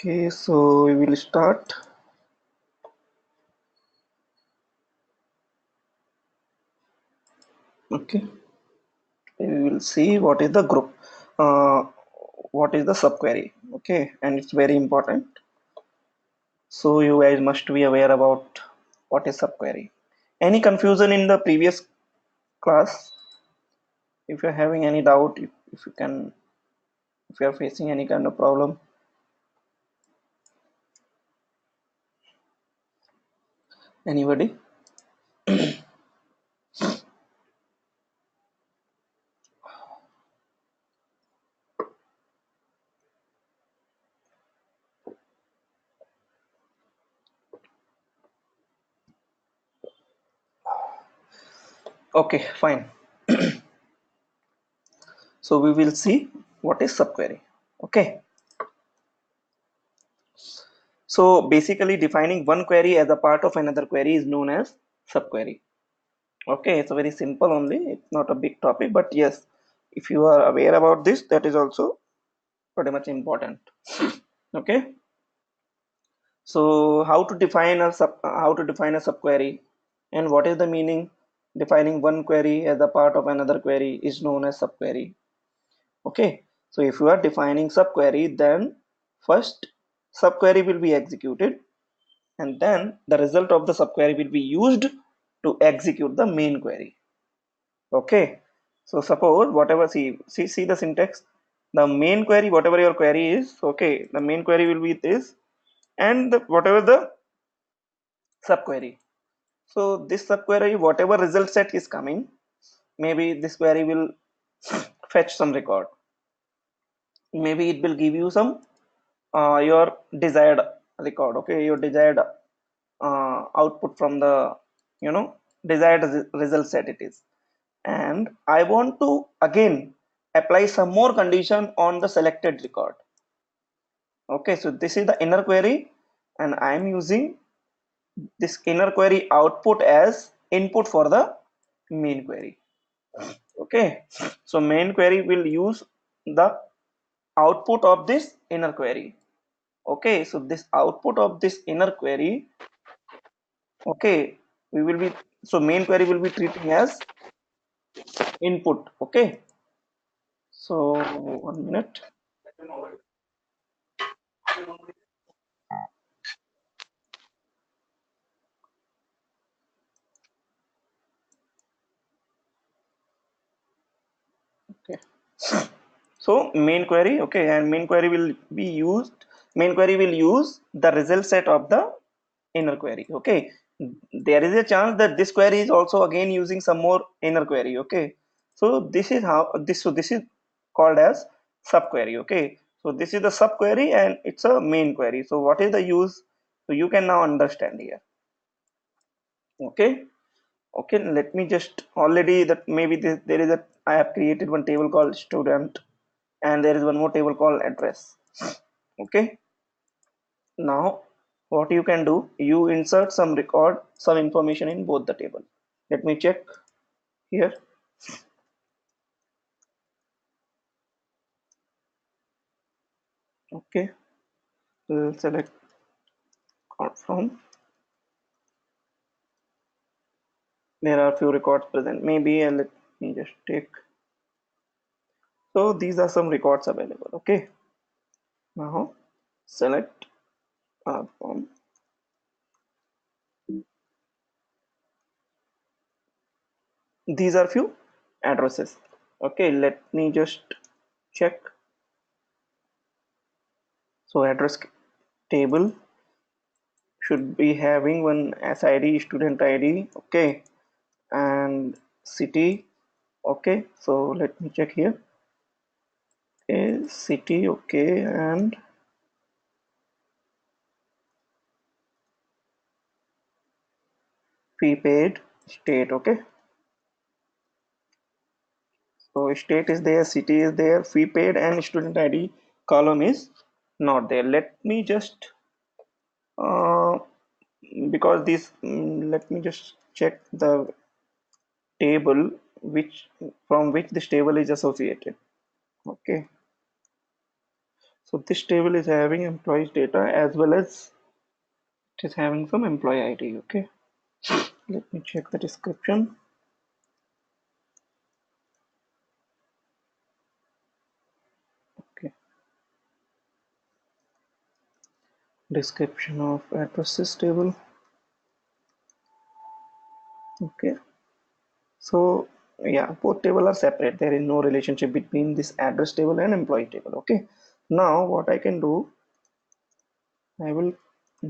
Okay, so we will start. Okay, we will see what is the group, uh, what is the subquery. Okay, and it's very important. So you guys must be aware about what is subquery. Any confusion in the previous class? If you're having any doubt, if you can, if you are facing any kind of problem, anybody? Okay, fine. So we will see what is subquery. Okay. So basically defining one query as a part of another query is known as subquery. Okay, it's a very simple only. It's not a big topic, but yes, if you are aware about this, that is also pretty much important. Okay, so how to define a subquery, and what is the meaning? Defining one query as a part of another query is known as subquery. Okay, so if you are defining subquery, then first subquery will be executed, and then the result of the subquery will be used to execute the main query. Okay, so suppose whatever, see the syntax, the main query, whatever your query is, okay, the main query will be this, and whatever the subquery. So this subquery, whatever result set is coming, maybe this query will fetch some record, maybe it will give you some your desired record, okay, your desired output from the, you know, desired result set it is. And I want to again apply some more condition on the selected record. Okay, so this is the inner query, and I am using this inner query output as input for the main query. Okay, so main query will use the output of this inner query. Okay, so this output of this inner query, okay, we will be, so main query will be treating as input. Okay, so 1 minute. Okay, so main query, okay, and main query will be used, main query will use the result set of the inner query. Okay, there is a chance that this query is also again using some more inner query. Okay, so this is how this, so this is called as subquery. Okay, so this is the subquery and it's a main query. So what is the use? So you can now understand here. Okay, okay, let me just, already that maybe there is a, I have created one table called student, and there is one more table called address. Okay, now what you can do, you insert some record, some information in both the table. Let me check here. Okay, we'll select out from, there are few records present, maybe let me just take, so these are some records available. Okay, now select out from, these are few addresses. Okay, let me just check. So address table should be having one SID, student ID. Okay, and city. Okay, so let me check here. Okay, city. Okay, and fee paid, state. Okay, so state is there, city is there, fee paid, and student ID column is not there. Let me just uh, because this let me just check the table which, from which this table is associated. Okay, So this table is having employees data as well as it is having some employee ID. Okay, let me check the description. Okay, description of addresses table. Okay, so yeah, both table are separate. There is no relationship between this address table and employee table. Okay, now what I can do, I will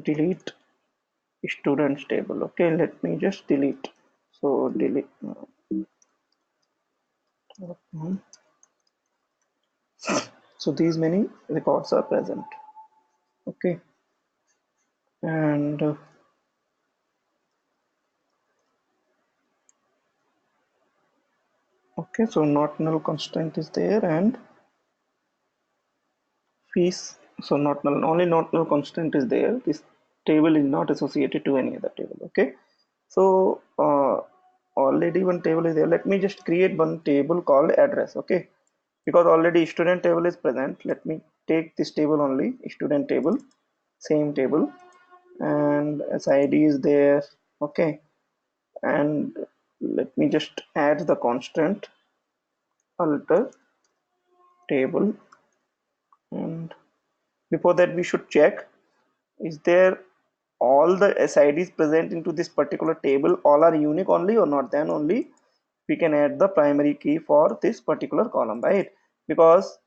delete students table. Okay, let me just delete. So delete. So these many records are present. Okay, and okay, so not null constraint is there and fees. So not null, only not null constraint is there. This table is not associated to any other table. Okay, so already one table is there. Let me just create one table called address. Okay, because already student table is present, let me take this table only, student table, same table, and sid is there. Okay, and let me just add the constant alter table, and before that we should check, is there all the SIDs present into this particular table all are unique only or not, then only we can add the primary key for this particular column, right? Because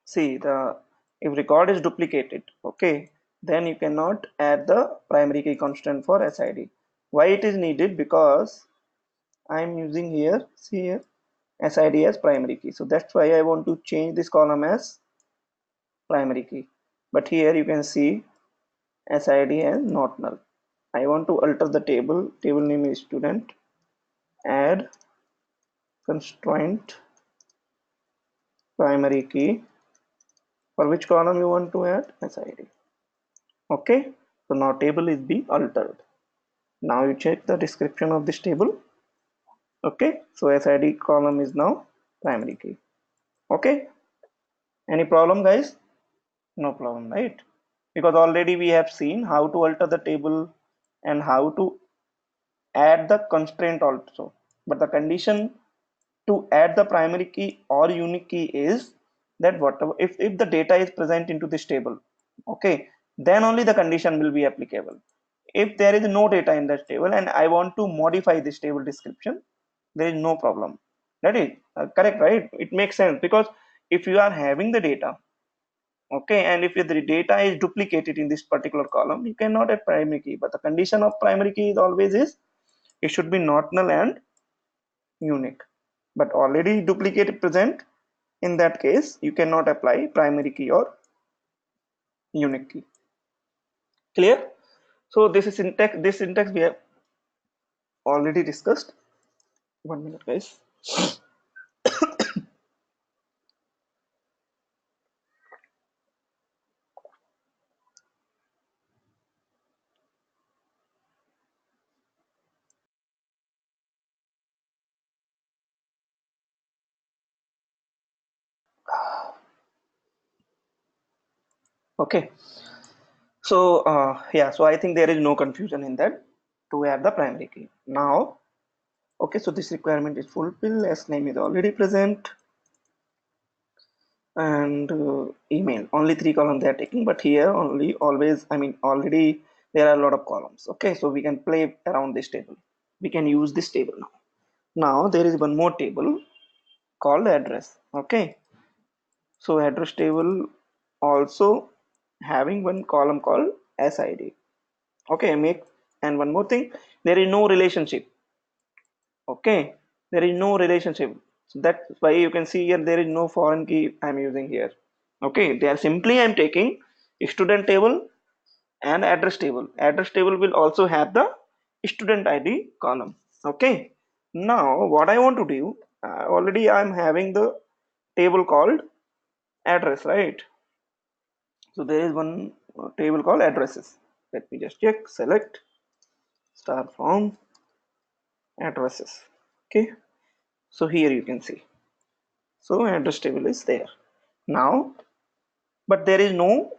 see, the if record is duplicated, okay, then you cannot add the primary key constant for SID. Why it is needed? Because I am using here, see here, SID as primary key, so that's why I want to change this column as primary key. But here you can see SID as not null. I want to alter the table. Table name is student. Add constraint primary key. For which column you want to add? SID. Okay. So now table is being altered. Now you check the description of this table. Okay. So SID column is now primary key. Okay. Any problem, guys? No problem, right? Because already we have seen how to alter the table and how to add the constraint also. But the condition to add the primary key or unique key is that whatever if the data is present into this table, okay, then only the condition will be applicable. If there is no data in this table and I want to modify this table description, there is no problem. That is correct, right? It makes sense because if you are having the data, okay, and if the data is duplicated in this particular column, you cannot add primary key. But the condition of primary key is always is it should be not null and unique, but already duplicate present. In that case you cannot apply primary key or unique key. Clear? So this is syntax, this syntax we have already discussed. 1 minute, guys. Okay, so yeah, so I think there is no confusion in that to add the primary key now. Okay, so this requirement is fulfilled as name is already present, and email only 3 columns they are taking, but here only always, I mean already there are a lot of columns. Okay, so we can play around this table, we can use this table now. Now there is one more table called address. Okay, so address table also having one column called SID. Okay, make, and one more thing, there is no relationship. Okay, there is no relationship, so that's why you can see here there is no foreign key I'm using here. Okay, they are simply I'm taking student table and address table. Address table will also have the student ID column. Okay, now what I want to do, already I'm having the table called address, right? So there is one table called addresses. Let me just check, select star from addresses. Okay, so here you can see, so address table is there. Now but there is no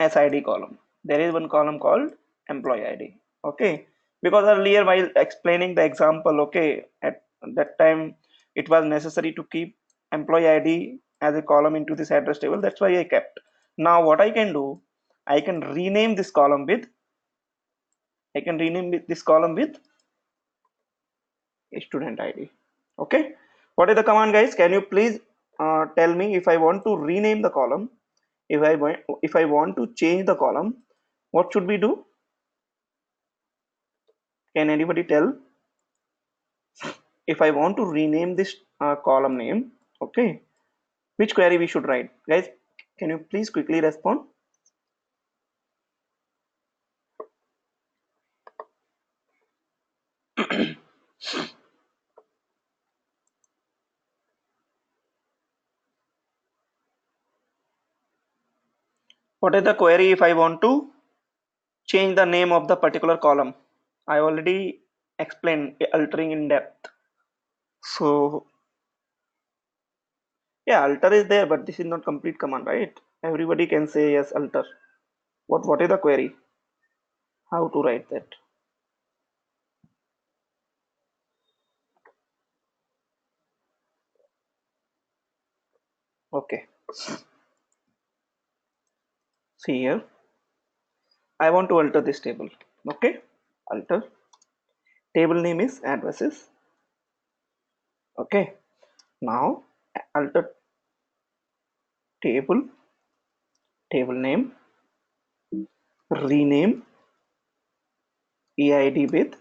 SID column. There is one column called employee ID. Okay, because earlier while explaining the example, okay, at that time it was necessary to keep employee ID as a column into this address table. That's why I kept. Now what I can do, I can rename this column with this column with student ID. Okay, what is the command, guys? Can you please tell me if I want to rename the column, if I want to change the column, what should we do? Can anybody tell? If I want to rename this column name, okay, which query we should write, guys? Can you please quickly respond? What is the query if I want to change the name of the particular column? I already explained altering in depth. So yeah, alter is there, but this is not complete command, right? Everybody can say yes, alter. What is the query? How to write that? Okay, see here. I want to alter this table. Okay, alter. Table name is addresses. Okay, now alter table name, rename EID with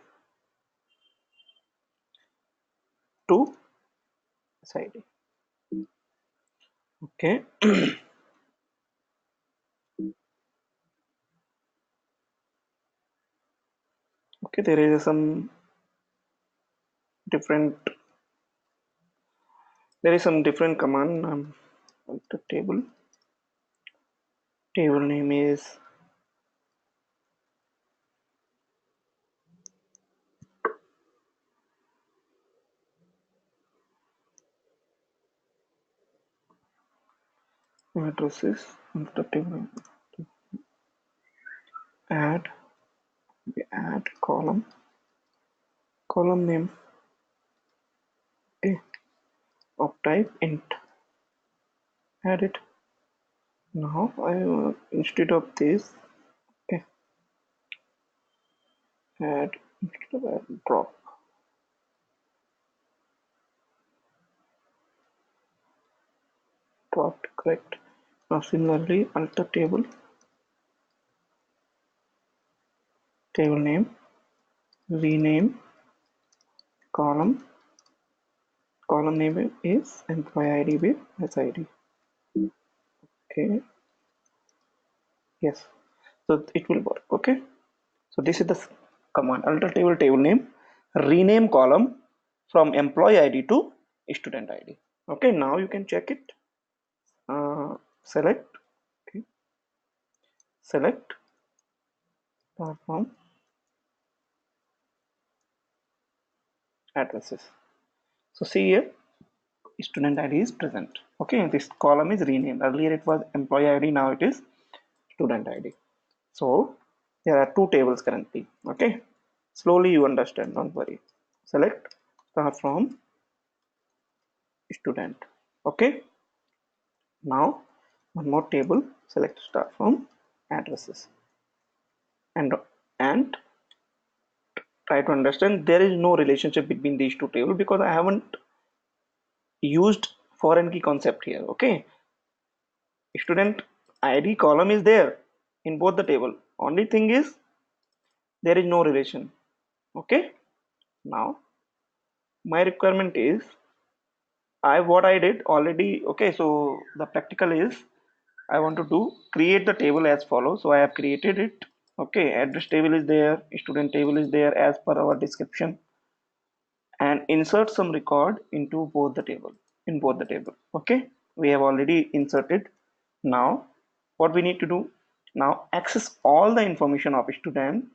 to SID. Okay, okay, there is some different command. The table name is addresses. The table add column name, okay, of type int. Add it. Now I instead of this, okay, add instead of add, dropped, correct. Now similarly alter table name, rename column name is employee ID with SID. Okay, yes, so it will work. Okay, so this is the command, alter table name, rename column from employee ID to student ID. Okay, now you can check it. Select, okay, select from addresses. So see here, student ID is present. Okay, this column is renamed. Earlier it was employee ID, now it is student ID. So there are two tables currently. Okay, slowly you understand, don't worry. Select start from student. Okay, now one more table, select start from addresses, and try to understand there is no relationship between these two tables because I haven't used foreign key concept here. Okay, student ID column is there in both the table, only thing is there is no relation. Okay, now my requirement is what I did already. Okay, so the practical is I want to do create the table as follows. So I have created it. Okay, address table is there, student table is there as per our description, and insert some record into both the table. Okay, we have already inserted. Now what we need to do, now access all the information of student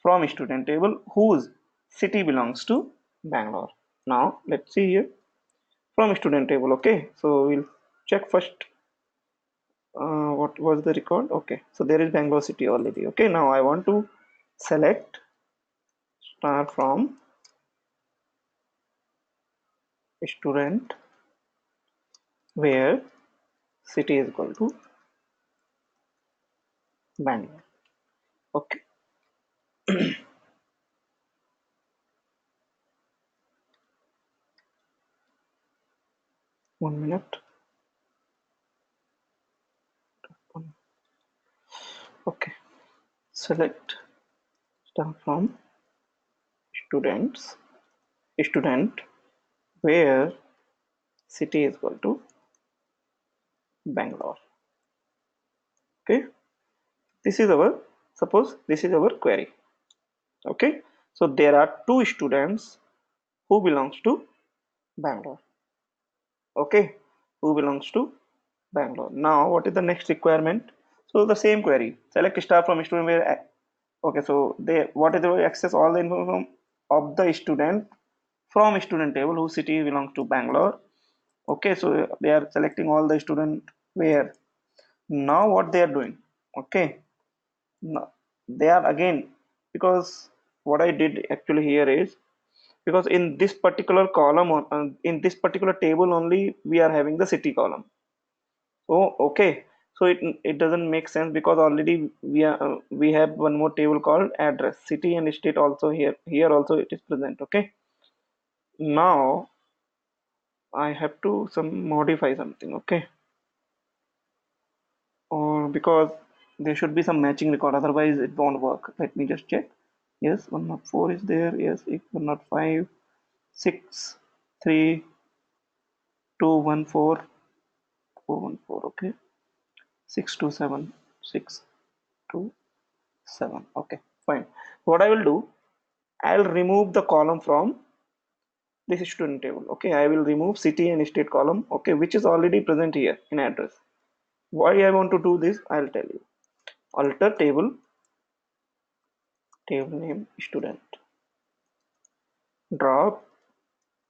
from student table whose city belongs to Bangalore. Now let's see here from student table. Okay, so we'll check first what was the record? Okay, so there is Bangalore city already. Okay, now I want to select star from student where city is equal to Bangalore. Okay, 1 minute. Okay, select star from students student where city is equal to Bangalore. Okay, this is our, suppose this is our query. Okay, so there are two students who belongs to Bangalore. Okay, who belongs to Bangalore. Now what is the next requirement? So the same query, select star from student where okay, so they what is the access all the information of the student from student table whose city belongs to Bangalore. Okay, so they are selecting all the student where. Now what they are doing? Okay, now they are again, because what I did actually here is, because in this particular column in this particular table only we are having the city column. Oh, okay. So it doesn't make sense because already we have one more table called address, city and state also here. Here also it is present. Okay. Now I have to some modify something. Okay. Or because there should be some matching record, otherwise it won't work. Let me just check. Yes, 104 is there. Yes, 105, 6, 3, 2, 1, 4, 4, 1, 4. Okay. 6, 2, 7, 6, 2, 7. Okay, fine. What I will do, I'll remove the column from this student table. Okay, I will remove city and state column. Okay, which is already present here in address. Why I want to do this, I'll tell you. Alter table, table name student. Drop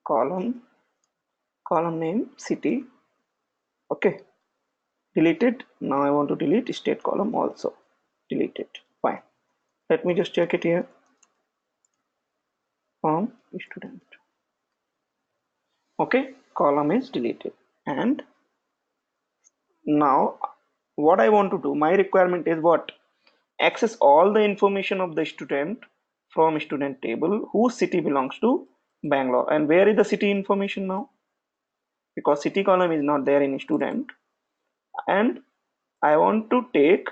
column, column name city. Okay, delete it. Now I want to delete state column also. Delete it. Fine. Let me just check it here. From student. Okay, column is deleted. And now what I want to do, my requirement is what? Access all the information of the student from student table whose city belongs to Bangalore. And where is the city information now? Because city column is not there in student. And I want to take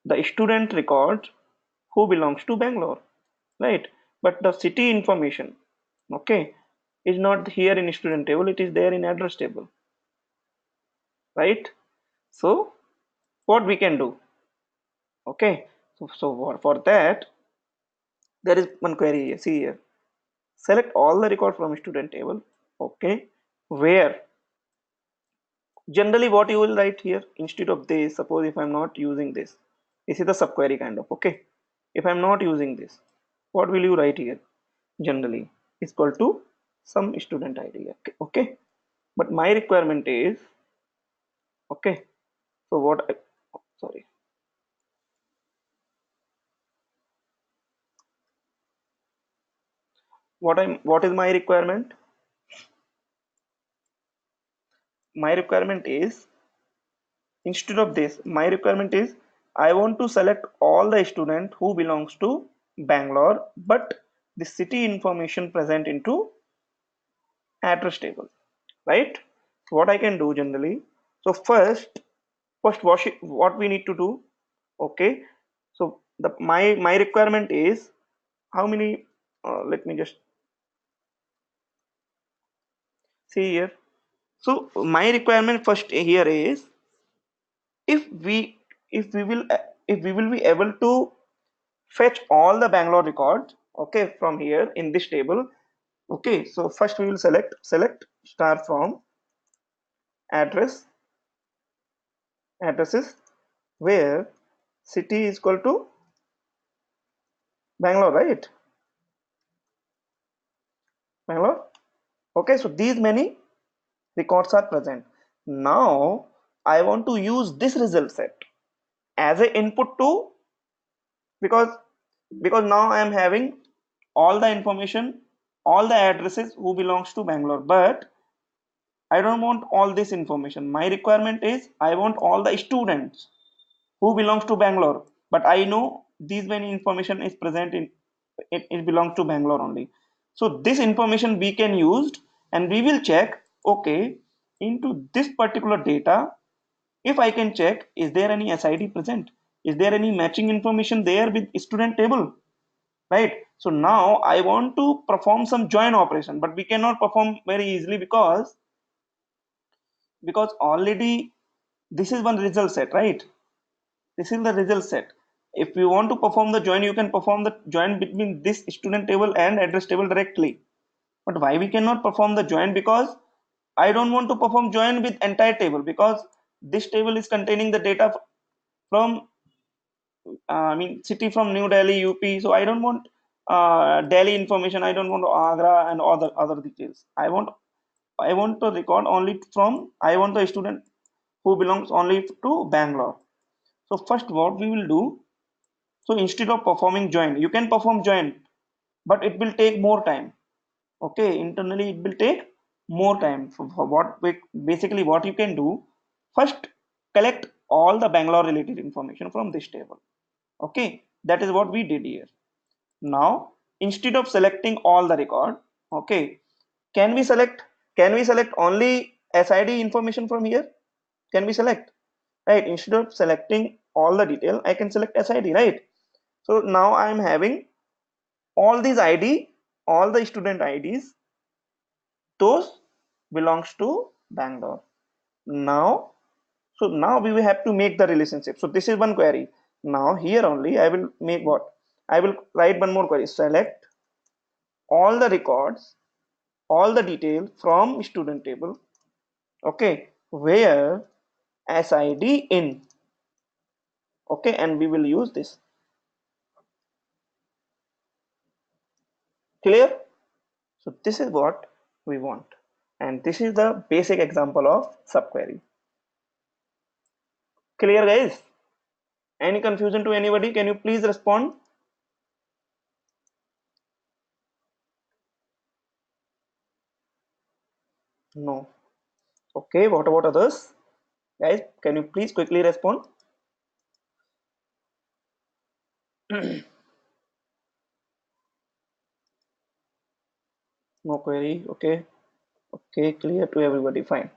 the student record who belongs to Bangalore, right? But the city information, okay, is not here in student table, it is there in address table, right? So what we can do? Okay, so for that there is one query here. See here, select all the record from student table. Okay, where generally what you will write here instead of this, suppose if I'm not using this is the subquery kind of. Okay, if I'm not using this, what will you write here? Generally is equal to some student id. Okay, okay, but my requirement is, okay, so sorry, what is my requirement? My requirement is, instead of this, my requirement is I want to select all the student who belongs to Bangalore, but the city information present into address table, right? So what I can do generally, so first what we need to do, okay? So the my requirement is how many? Let me just see here. So my requirement first here is, if we if we will be able to fetch all the Bangalore records, okay, from here in this table. Okay, so first we will select star from address addresses where city is equal to Bangalore, right? Bangalore. Okay, so these many records are present. Now I want to use this result set as a input to, because now I am having all the information, all the addresses who belongs to Bangalore, but I don't want all this information. My requirement is I want all the students who belongs to Bangalore, but I know these many information is present in it belongs to Bangalore only. So this information we can use, and we will check, okay, into this particular data, if I can check, is there any SID present? Is there any matching information there with student table? Right? So now I want to perform some join operation, but we cannot perform very easily because already this is one result set, right? This is the result set. If you want to perform the join, you can perform the join between this student table and address table directly. But why we cannot perform the join? Because I don't want to perform join with entire table, because this table is containing the data from I mean city from New Delhi, UP. So I don't want Delhi information. I don't want Agra and other details. I want to record only from, I want the student who belongs only to Bangalore. So first what we will do, so instead of performing join, you can perform join, but it will take more time. Okay, internally it will take more time. For basically what you can do, first collect all the Bangalore related information from this table. Okay, that is what we did here. Now instead of selecting all the record, okay, can we select only SID information from here? Can we select? Right, instead of selecting all the detail, I can select SID, right? So now I am having all these ID, all the student IDs, those belongs to Bangalore. Now, so now we will have to make the relationship. So this is one query. Now here only I will make what? I will write one more query. Select all the records, all the detail from student table. Okay, where SID in. Okay, and we will use this. Clear? So this is what we want. And this is the basic example of subquery. Clear, guys? Any confusion to anybody? Can you please respond? No. Okay, what about others? Guys, can you please quickly respond? No query. Okay. Okay, clear to everybody. Fine.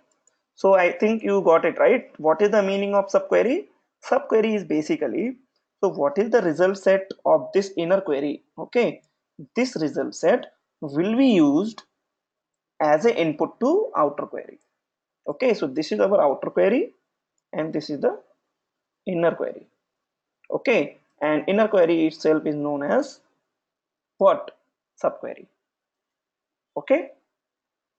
So I think you got it right. What is the meaning of subquery? Subquery is basically, so what is the result set of this inner query? Okay. This result set will be used as an input to outer query. Okay, so this is our outer query and this is the inner query. Okay, and inner query itself is known as what? Subquery. Okay,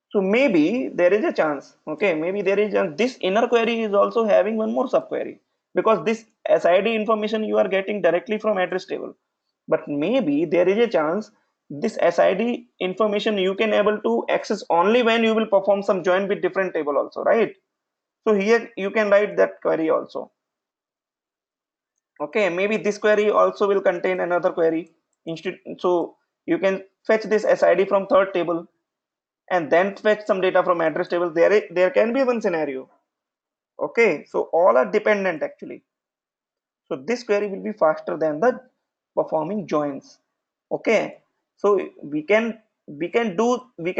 so maybe there is a chance, okay, maybe there is this inner query is also having one more subquery, because this SID information you are getting directly from address table, but maybe there is a chance this SID information you can able to access only when you will perform some join with different table also, right? So here you can write that query also. Okay, maybe this query also will contain another query instead, so you can fetch this SID from third table and then fetch some data from address table. There can be one scenario. Okay, so all are dependent actually. So this query will be faster than the performing joins. Okay, so we can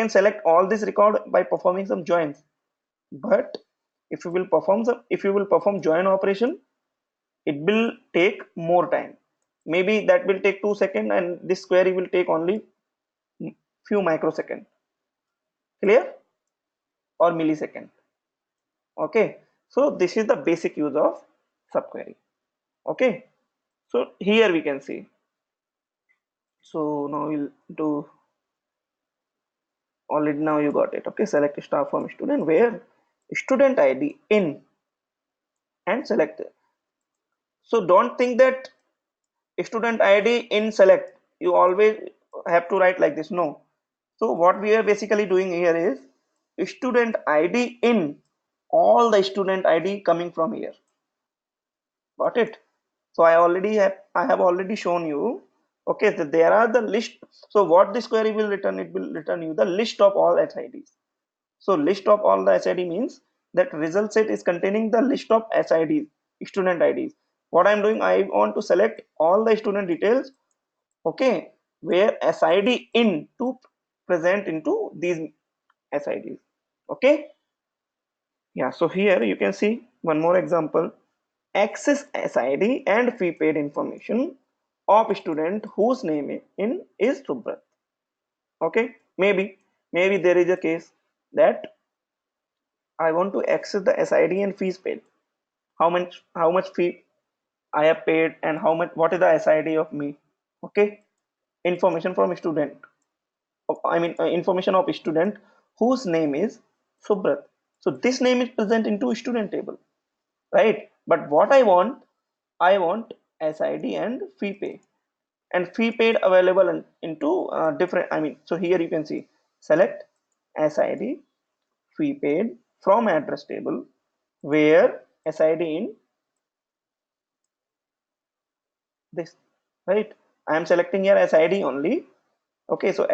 select all this record by performing some joins, but if you will perform join operation, it will take more time. Maybe that will take 2 seconds and this query will take only few microsecond. Clear? Or millisecond. Okay, so this is the basic use of subquery. Okay, so here we can see, so now we'll do, already now you got it. Okay, select star from student where student ID in and select it. So don't think that student ID in select you always have to write like this. No, so what we are basically doing here is student ID in all the student ID coming from here. Got it? So I have already shown you. Okay, so there are the list. So what this query will return? It will return you the list of all SIDs. So list of all the SID means that result set is containing the list of SIDs, student IDs. What I'm doing, I want to select all the student details, okay, where SID in to present into these SIDs. Okay, yeah. So here you can see one more example. Access SID and fee paid information of student whose name in is Subrat. Okay, maybe there is a case that I want to access the SID and fees paid. How much fee I have paid and how much what is the SID of me. Okay, information from student. Information of student whose name is Subrat. So this name is present into student table, right? But what I want SID and fee pay. And fee paid available into different, so here you can see select SID fee paid from address table where SID in this, right? I am selecting here SID only. Okay, so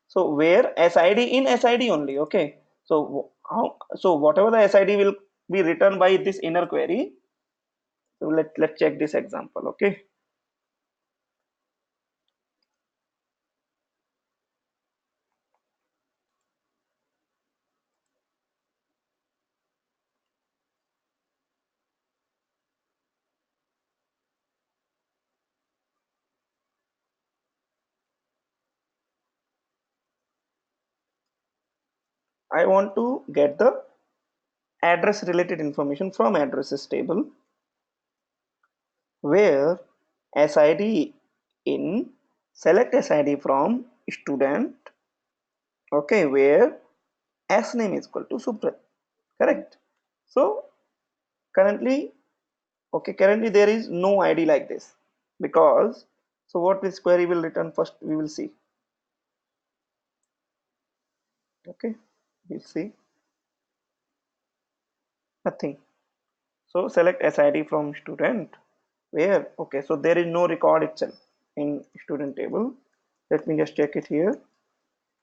so where SID in SID only. Okay, so how, so whatever the SID will be returned by this inner query. So let's check this example. Okay, I want to get the address related information from addresses table where SID in select SID from student, okay, where S name is equal to Subrat, correct? So currently, okay, currently there is no ID like this because, so what this query will return first we will see. Okay, we'll see nothing. So select SID from student where, okay, so there is no record itself in student table. Let me just check it here.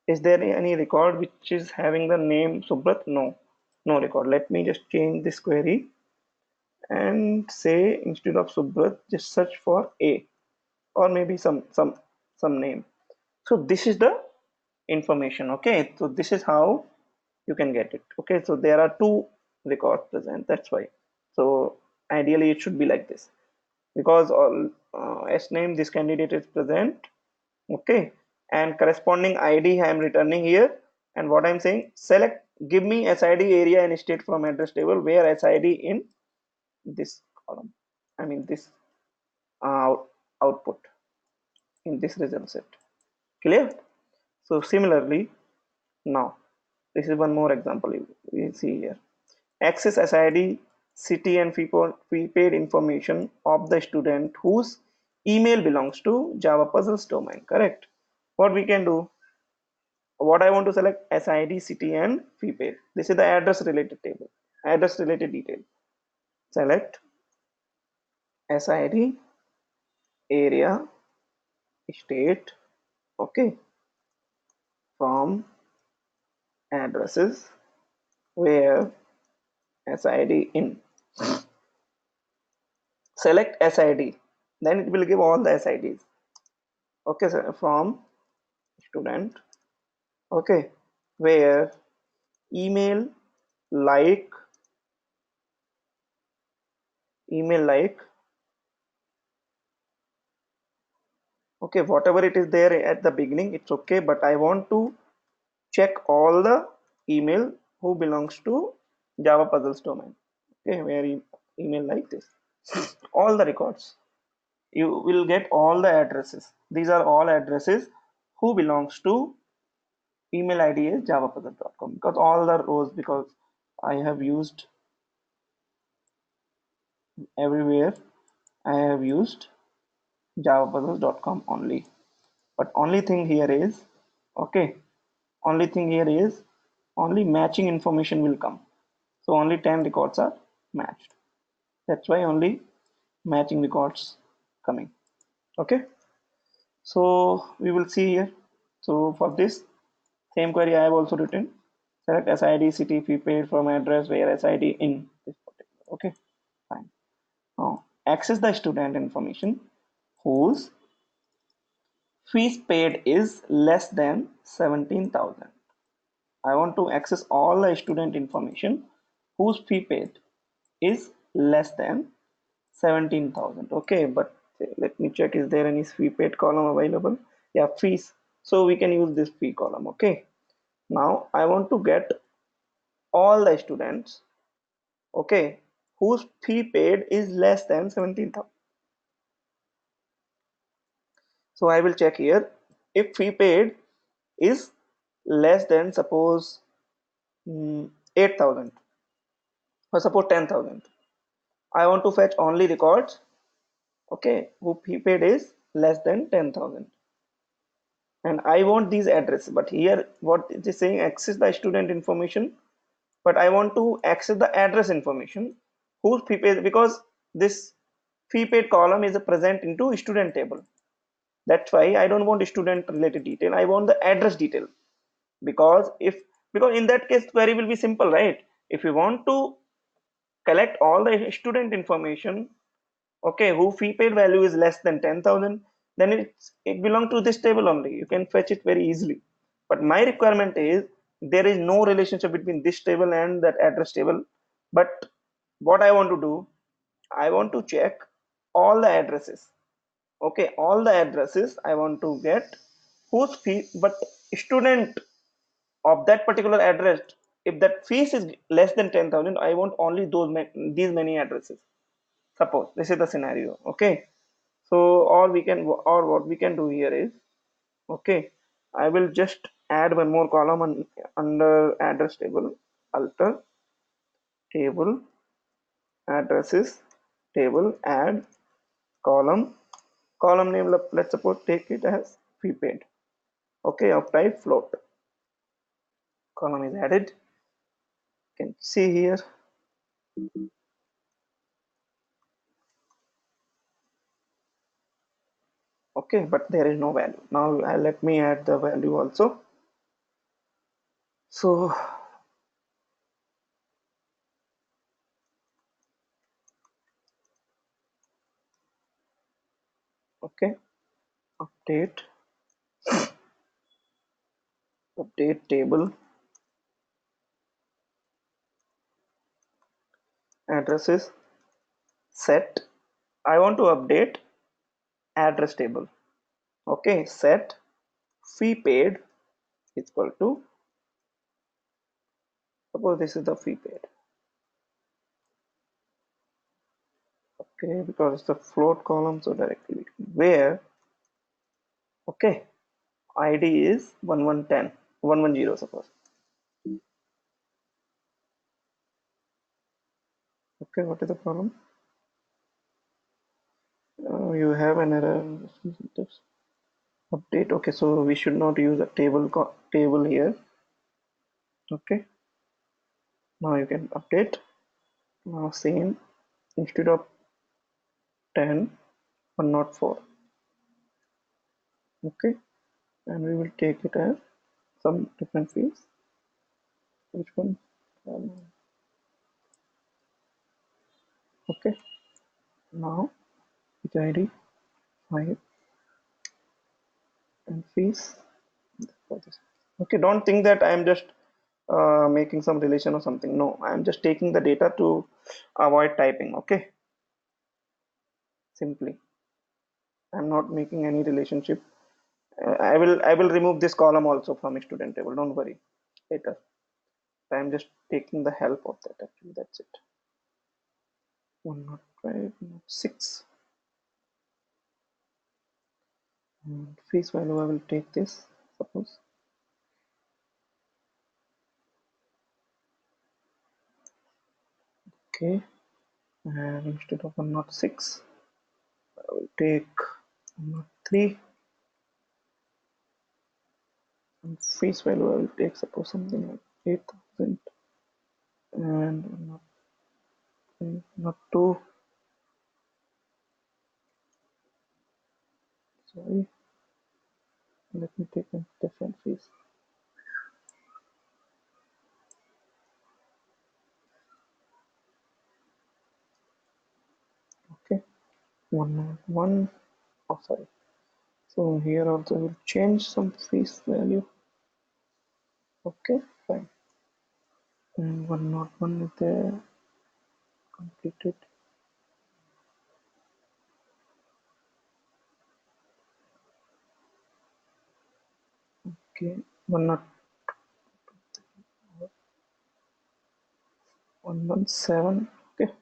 Is there any record which is having the name Subrat? No, no record. Let me just change this query and say instead of Subrat, just search for A or maybe some name. So this is the information. Okay, so this is how you can get it. Okay, so there are two records present. That's why. So ideally it should be like this because all S name this candidate is present. Okay, and corresponding ID I am returning here, and what I'm saying, select, give me SID area and state from address table where SID in this column, this uh, output in this result set. Clear? So similarly, now this is one more example you see here. Access SID, city and fee paid information of the student whose email belongs to JavaPuzzles domain, correct? What we can do, what I want to select SID, city and fee paid. This is the address related table, address related detail. Select SID, area, state, okay, from addresses where SID in. Select SID, then it will give all the SIDs. Okay, so from student, okay, where email like email like okay, whatever it is there at the beginning it's okay, but I want to check all the email who belongs to Java Puzzles domain. Okay, where email like this, all the records, you will get all the addresses. These are all addresses who belongs to email ID is javapuzzle.com, because all the rows, because I have used everywhere, I have used javapuzzles.com only. But only thing here is, okay, only thing here is only matching information will come. So only 10 records are matched. That's why only matching records coming. Okay. So we will see here. So for this same query I have also written, select SID city fee paid from address where SID in this particular. Okay, fine. Now access the student information whose fees paid is less than 17,000. I want to access all the student information whose fee paid is less than 17,000. Okay, but let me check, is there any fee paid column available? Yeah, fees. So we can use this fee column. Okay, now I want to get all the students, okay, whose fee paid is less than 17,000. So I will check here, if fee paid is less than suppose 8,000 or suppose 10,000, I want to fetch only records, okay, who fee paid is less than 10,000, and I want these address. But here what it is saying, access the student information, but I want to access the address information whose fee paid, because this fee paid column is present into student table. That's why I don't want student related detail, I want the address detail. Because if, because in that case query will be simple, right? If you want to collect all the student information, okay, who fee paid value is less than 10,000, then it belongs to this table only, you can fetch it very easily. But my requirement is there is no relationship between this table and that address table. But what I want to do, I want to check all the addresses, okay, all the addresses I want to get whose fee, but student of that particular address, if that fees is less than 10,000, I want only these many addresses. Suppose this is the scenario. Okay, so or what we can do here is, okay, I will just add one more column under address table, alter table addresses table, add column, column name, let's suppose take it as fee paid, okay, of type float. Column is added, you can see here. Okay, but there is no value. Now let me add the value also. So okay, update table addresses set, I want to update address table. Okay, set fee paid is equal to, suppose this is the fee paid. Okay, because it's the float column, so directly where, okay, id is 1110 110, suppose. Okay, what is the problem? You have an error update. Okay, so we should not use a table here. Okay, now you can update. Now same, instead of 10, 104. Okay, and we will take it as some different fields. Which one? Um, okay, now each id 5 and fees for this. Okay, don't think that I am just making some relation or something. No, I am just taking the data to avoid typing. Okay, simply I'm not making any relationship. I will remove this column also from student table, don't worry, later. I'm just taking the help of that, actually, that's it. 105, 6, and face value I will take this, suppose. Okay, and instead of 106 I will take 103, and face value I will take suppose something like 8,000. and not not two. Sorry, let me take a different fees. Okay, 101. Oh, sorry. So here also we'll change some fees value. Okay, fine. And 101 is there completed. Okay, 117. Okay,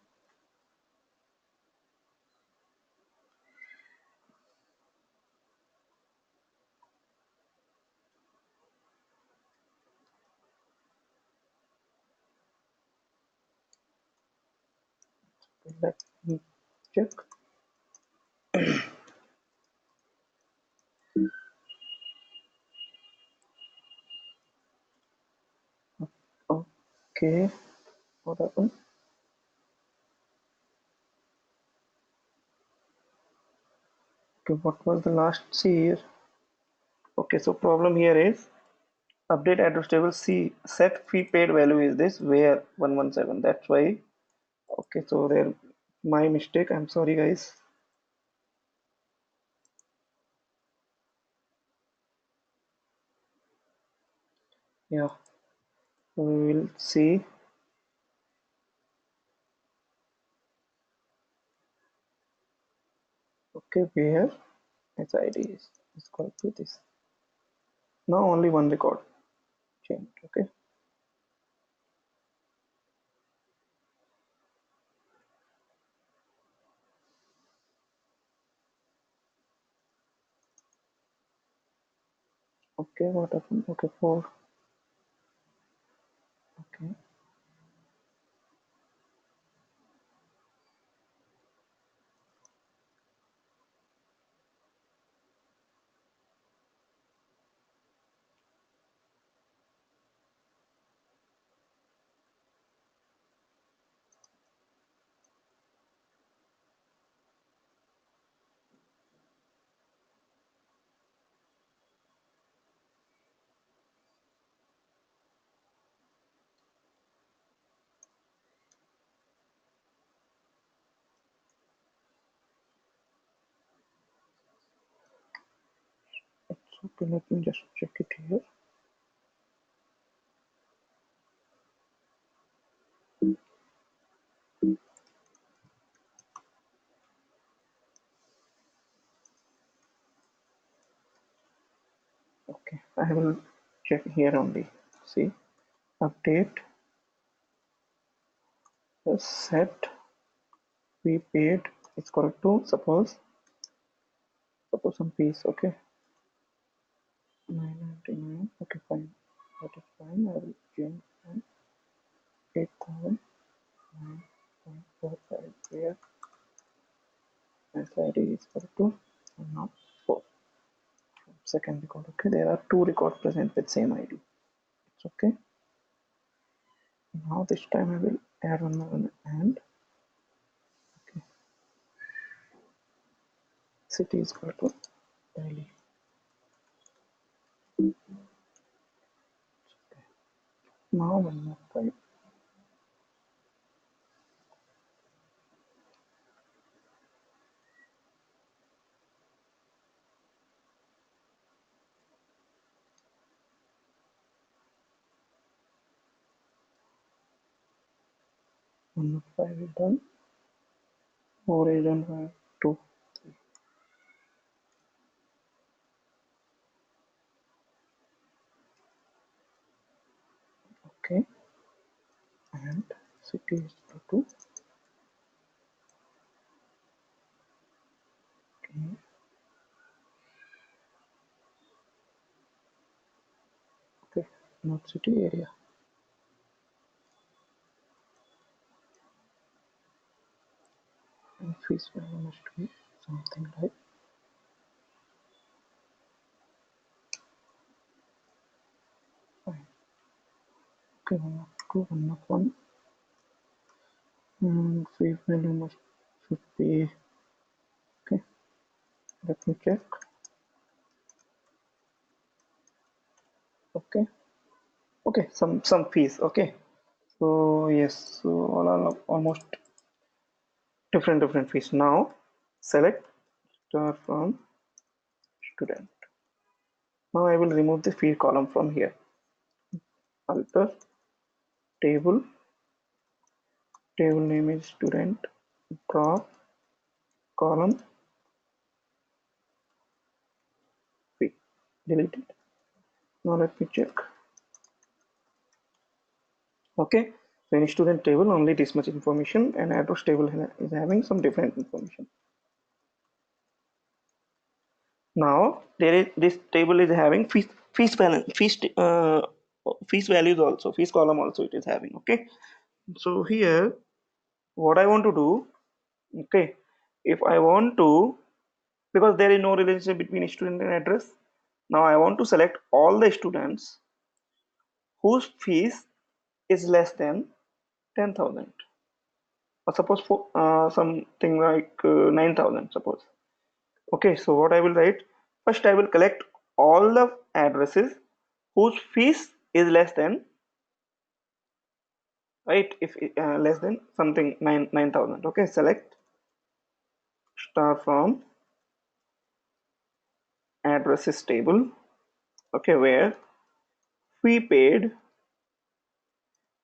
let me check. Okay, what happened? Okay, what was the last C here? Okay, so problem here is update address table C set fee paid value is this where 117. That's why. Okay, so there my mistake. I'm sorry, guys. Yeah, we will see. Okay, where SID is equal to this. Now only one record changed. Okay. Okay, what happened? Okay, 4. Okay, it's okay. Let me just check it here. Okay, I will check here only. See, update the set we paid is equal to suppose some piece. Okay, 999. Okay, fine. That is fine. I will change 8,009.45 where SID is equal to now 4. Second record. Okay, there are two records present with same ID. It's okay. Now this time I will add one more and okay, city is equal to Delhi. Okay. Now one more type one more 5 is done. 4 is done. 5, 2, 3. Okay, and city is equal to okay, okay, not city area. And fees value must be something like fine. Okay, 102, 101. Fee value must should be okay. Let me check. Okay, okay, some fees. Okay, so yes, so all are almost different fees. Now select star from student. Now I will remove the fee column from here. Alter table. Table name is student. Drop column fee. Delete it. Now let me check. Okay, so in student table only this much information, and address table is having some different information. Now there is this table is having fees balance, fees values also, fees column also it is having. Okay, so here what I want to do, okay, if I want to, because there is no relationship between student and address, now I want to select all the students whose fees is less than 10,000, or suppose for something like 9,000 suppose. Okay, so what I will write, first I will collect all the addresses whose fees is less than, right, if less than something 9,000. Okay, select star from addresses table, okay, where fee paid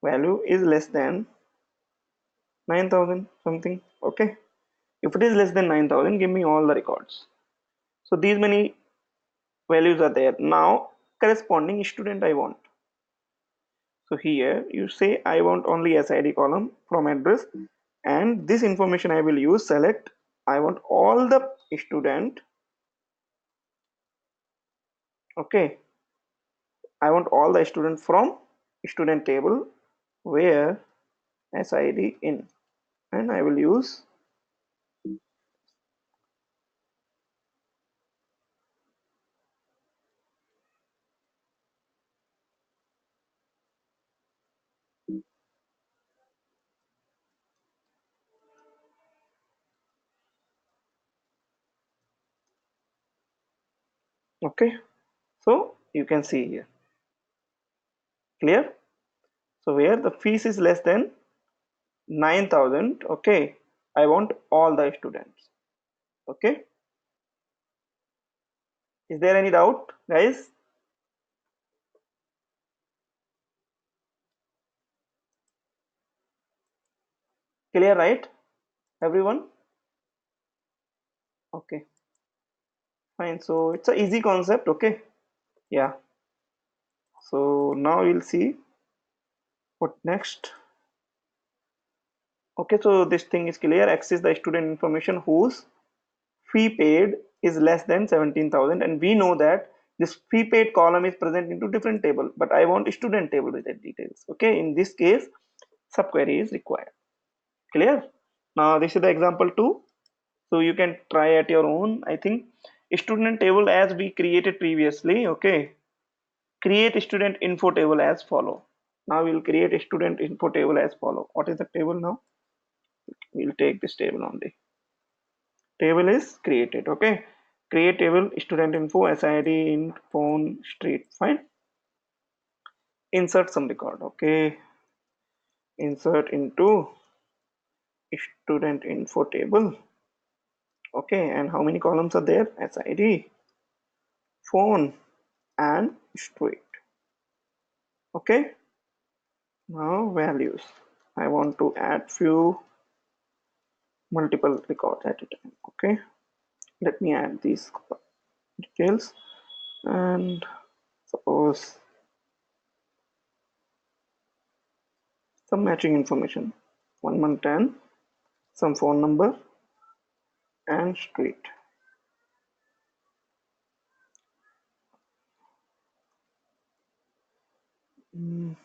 value is less than 9,000 something. Okay, if it is less than 9,000, give me all the records. So these many values are there. Now corresponding student I want. So here you say I want only SID column from address, and this information I will use select. I want all the student. Okay, I want all the student from student table where SID in, and I will use. Okay, so you can see here, clear. So where the fees is less than 9,000, okay, I want all the students. Okay, is there any doubt, guys? Clear, right, everyone? Okay, fine. So it's a easy concept. Okay, yeah. So now we'll see what next. Okay, so this thing is clear. Access the student information whose fee paid is less than 17,000, and we know that this fee paid column is present into different table, but I want student table with the details. Okay, in this case subquery is required. Clear. Now this is the example 2, so you can try at your own. I think student table as we created previously. Okay, create student info table as follow. Now we'll create a student info table as follow. What is the table now? We'll take this table only. Table is created. Okay, create table student info SID in phone street. Fine. Insert some record. Okay, insert into student info table. Okay, and how many columns are there? SID, phone, and street. Okay, now values. I want to add few multiple records at a time. Okay, let me add these details, and suppose some matching information, 1 month 10, some phone number, and street. Mm,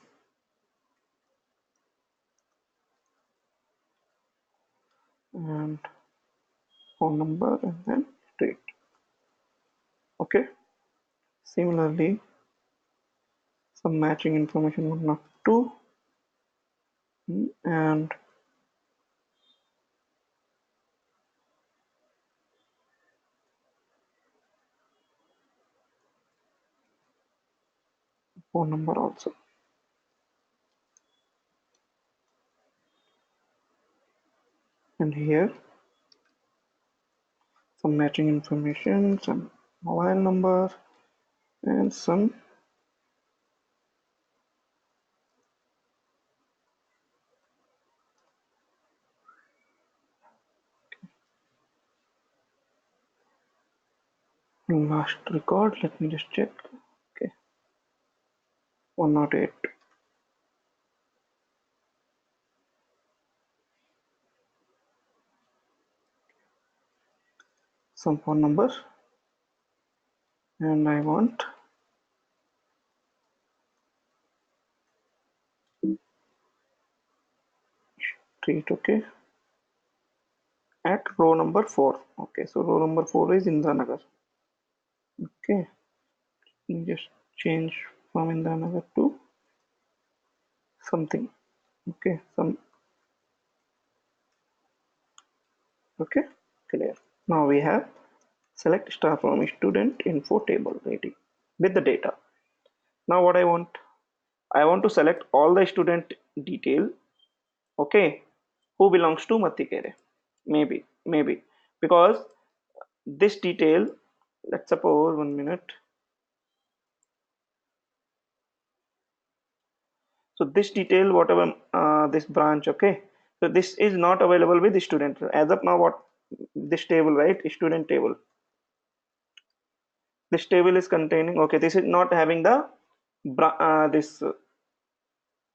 and phone number and then street. Okay, similarly some matching information, 1 of 2, and phone number also. And here some matching information, some mobile number, and some last record. Let me just check. Okay, 108. Some phone number, and I want street. Okay, at row number 4. Okay, so row number 4 is Indanagar. Okay, let me just change from Indanagar to something. Okay, some. Okay, clear. Now we have select star from student info table ready with the data. Now what I want to select all the student detail. Okay, who belongs to Matikere. Maybe because this detail, let's suppose 1 minute. So this detail, whatever this branch, okay. So this is not available with the student as of now. What this table, right? Student table. This table is containing. Okay, this is not having the this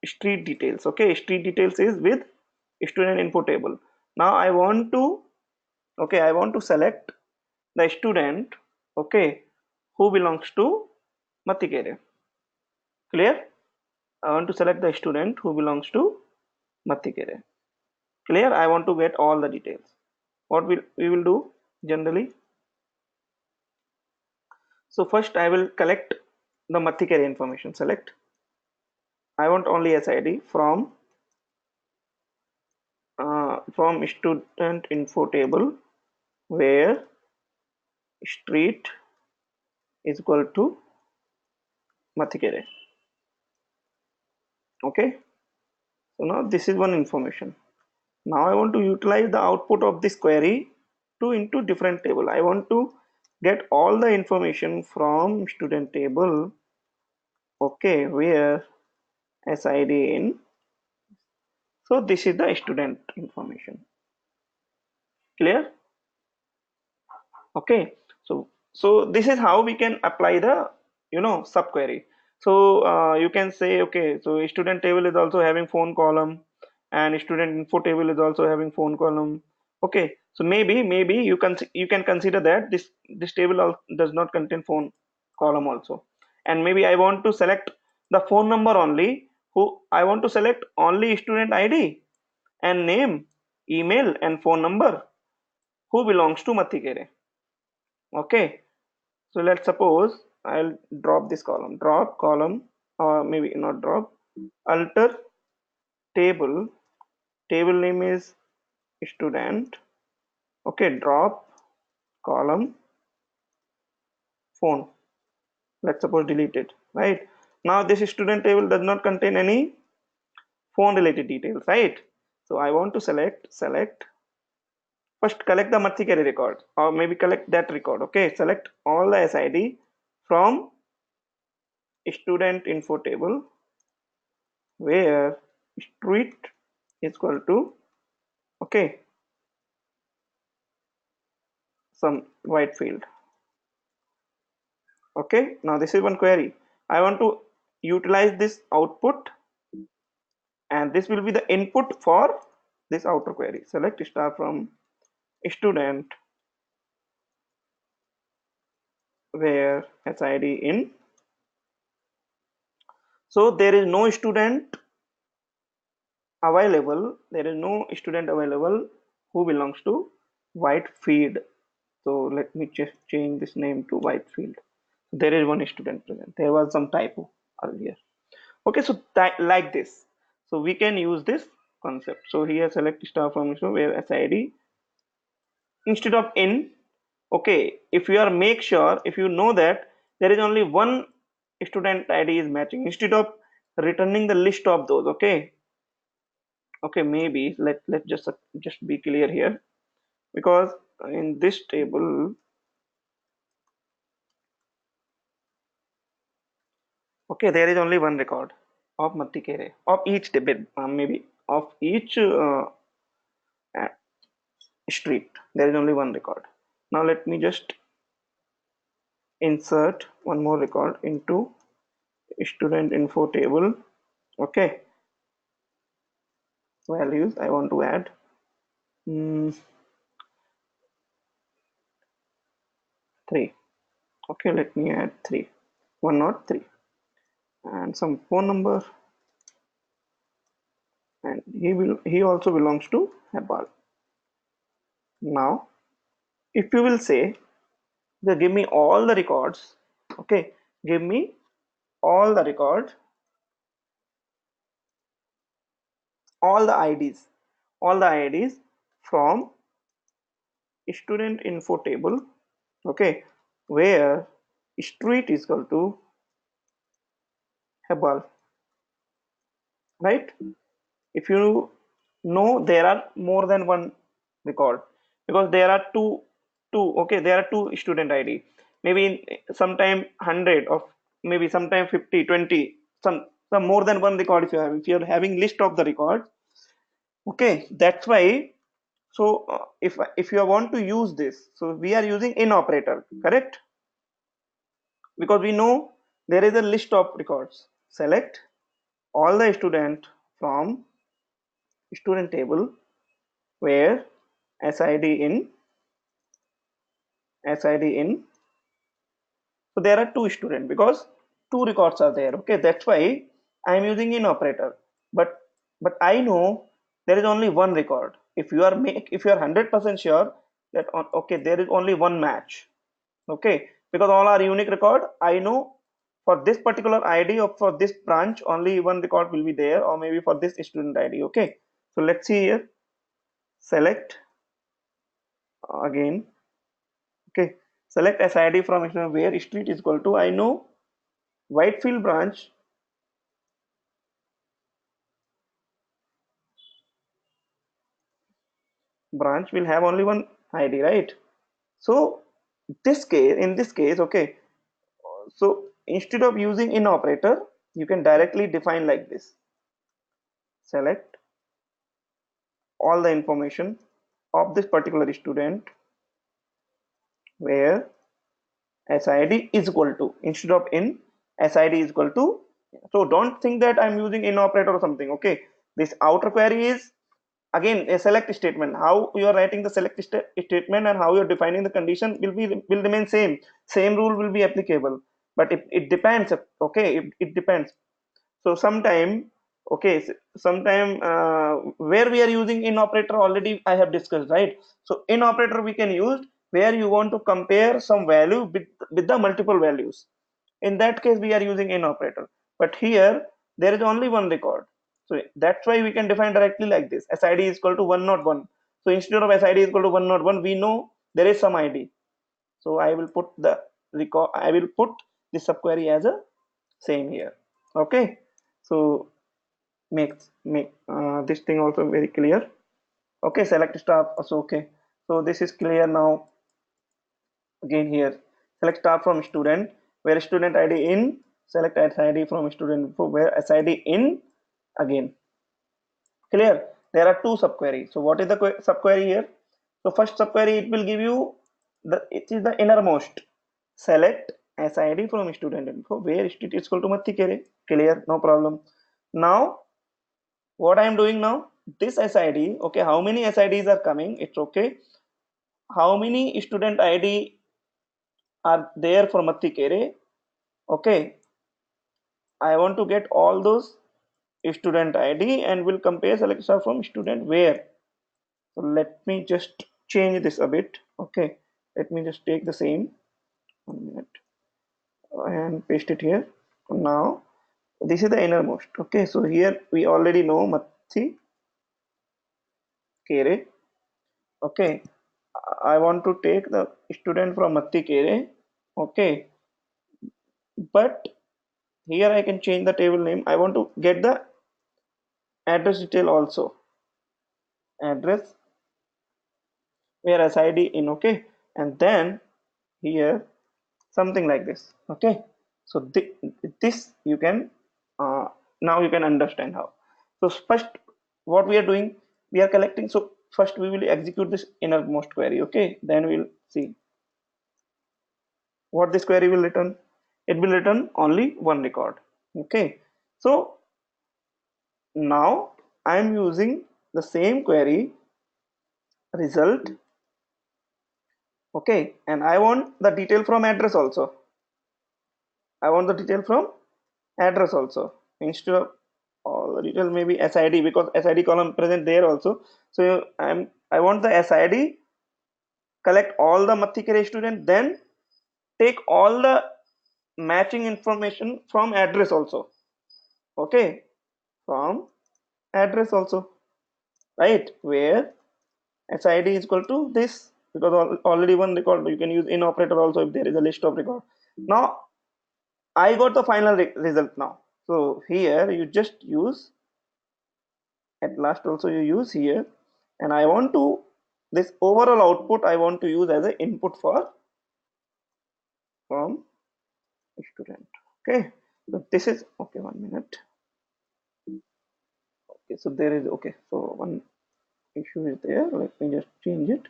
street details. Okay, street details is with student info table. Now I want to. Okay, I want to select the student. Okay, who belongs to Matikere. Clear? I want to select the student who belongs to Matikere. Clear? I want to get all the details. What we will do generally? So first I will collect the Matikere information. Select. I want only SID from student info table where street is equal to Matikere. Okay. So now this is one information. Now I want to utilize the output of this query to into different table. I want to get all the information from student table. Okay, where SID in. So this is the student information. Clear? Okay. So this is how we can apply the subquery. So you can say, okay, so student table is also having phone column and student info table is also having phone column. Okay, so maybe you can consider that this table does not contain phone column also, and maybe I want to select the phone number only. Who I want to select only student ID and name, email and phone number who belongs to Matikere. Okay, so let's suppose I'll drop this column, drop column, or maybe not drop, alter table. Table name is student. Okay, drop column phone. Let's suppose delete it. Right now, this student table does not contain any phone related details. Right. So I want to select first collect the Matikere record, or maybe collect that record. Okay, select all the SID from student info table where street is equal to, okay, some white field. Okay, now this is one query. I want to utilize this output and this will be the input for this outer query. Select star from student where SID in. So there is no student available. There is no student available who belongs to white field. So let me just change this name to white field. There is one student present. There was some typo earlier. Okay, so that like this. So we can use this concept. So here select star from where SID instead of in. Okay, if you are make sure, if you know that there is only one student ID is matching, instead of returning the list of those. Okay, okay, maybe let's just be clear here, because in this table, okay, there is only one record of Mattikere of each debit, maybe of each uh, street. There is only one record. Now let me just insert one more record into student info table. Okay, values I want to add. Hmm, 3. Okay, let me add 3. 103 and some phone number, and he also belongs to Hebal. Now if you will say that give me all the records, okay, give me all the records, all the IDs, all the IDs from student info table, okay, where street is equal to Hebal, right? If you know there are more than one record, because there are two, okay, there are two student ID, maybe sometime 100 of, maybe sometime 50, 20, some more than one record. If you're having list of the records, okay, that's why. So if you want to use this, so we are using in operator, correct? Because we know there is a list of records. Select all the student from student table where SID in, SID in. So there are two students because two records are there. Okay, that's why I am using in operator. But I know there is only one record. If you are 100% sure that okay, there is only one match. Okay, because all are unique record, I know for this particular ID or for this branch only one record will be there, or maybe for this student ID. Okay, so let's see here. Select again. Okay, select SID from where street is equal to, I know Whitefield branch will have only one ID, right? So in this case, okay, so instead of using in operator, you can directly define like this. Select all the information of this particular student where SID is equal to, instead of in, SID is equal to. So don't think that I'm using in operator or something. Okay, this outer query is again a select statement. How you are writing the select statement and how you're defining the condition will remain same rule will be applicable, but it depends. Okay, it depends. So sometime, okay, sometime where we are using in operator already I have discussed, right? So in operator we can use where you want to compare some value with the multiple values. In that case we are using in operator, but here there is only one record. So that's why we can define directly like this: SID is equal to 101. So instead of SID is equal to 101, we know there is some ID. So I will put the record, I will put the subquery as a same here. Okay, so make this thing also very clear. Okay, select star also. Okay, so this is clear now. Again here, select star from student where student ID in, select SID from student info where SID in. Again, clear? There are two subqueries. So what is the subquery here? So first subquery, it will give you it is the innermost. Select SID from student info where student is equal to Mathikere. Clear? No problem. Now what I am doing now, this SID, okay, how many SIDs are coming, it's okay, how many student ID are there for Mathikere. Okay, I want to get all those student ID and will compare selection from student where. So let me just change this a bit. Okay, let me just take the same 1 minute and paste it here. Now this is the innermost. Okay, so here we already know Mathi Kere. Okay, I want to take the student from Mathi Kere. Okay, but Here I can change the table name. I want to get the address detail also. Address where SID in, okay, and then here something like this, okay. So this you can now you can understand how. So first what we are doing, we are collecting. So first we will execute this innermost query, okay, then we'll see what this query will return. It will return only one record, okay. So now I am using the same query result, okay, and I want the detail from address also. I want the detail from address also, instead of all the detail maybe SID, because SID column present there also. So I want the SID, collect all the Mathikere student, then take all the matching information from address also, okay, from address also, right, where SID is equal to this, because already one record. You can use in operator also if there is a list of record. Now I got the final result now. So here you just use, at last also you use here, and I want to, this overall output I want to use as an input for from student, okay. So this is okay, 1 minute, okay. So there is, okay, so one issue is there. Let me just change it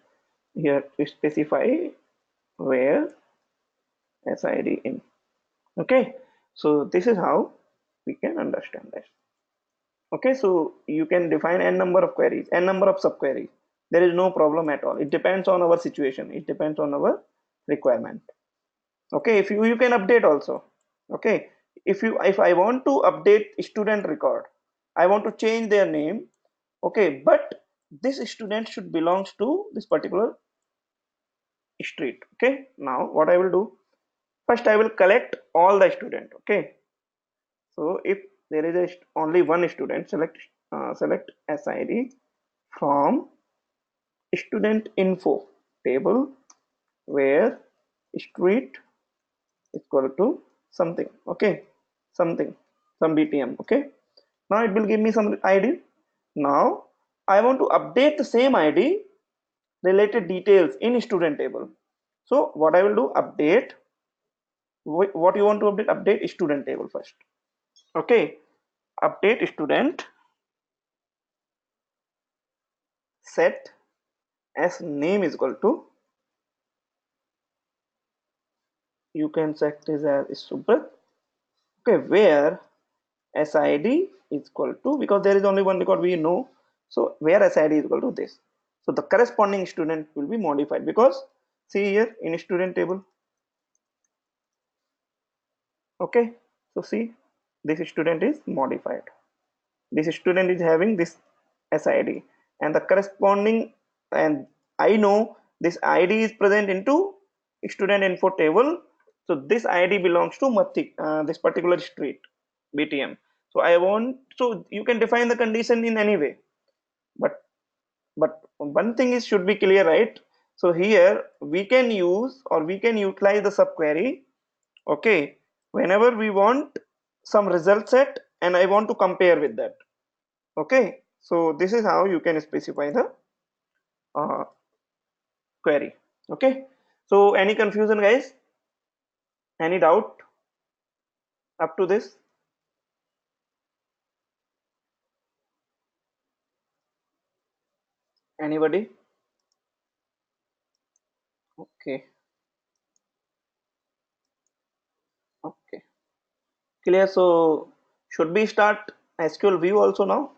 here to specify where SID in, okay. So this is how we can understand this, okay. So you can define n number of queries, n number of subqueries. There is no problem at all. It depends on our situation, it depends on our requirement, okay. If you can update also, okay. If I want to update student record, I want to change their name, okay, but this student should belongs to this particular street, okay. Now what I will do, first I will collect all the student, okay. So if there is only one student, select SID from student info table where street is equal to something, okay, something, some BTM, okay. Now it will give me some ID. Now I want to update the same ID related details in student table. So what I will do, update, what you want to update, update student table first, okay. Update student, set as name is equal to, you can set this as Subrat, okay, where SID is equal to, because there is only one record we know, so where SID is equal to this. So the corresponding student will be modified, because see here in student table, okay. So see, this student is modified, this student is having this SID, and the corresponding, and I know this ID is present into student info table. So this ID belongs to this particular street BTM. So I want, so you can define the condition in any way, but one thing is should be clear, right? So here we can use, or we can utilize the subquery, okay, whenever we want some result set and I want to compare with that, okay. So this is how you can specify the uh, query, okay. So any confusion guys, any doubt up to this, anybody? Okay, okay, clear. So should we start SQL view also now?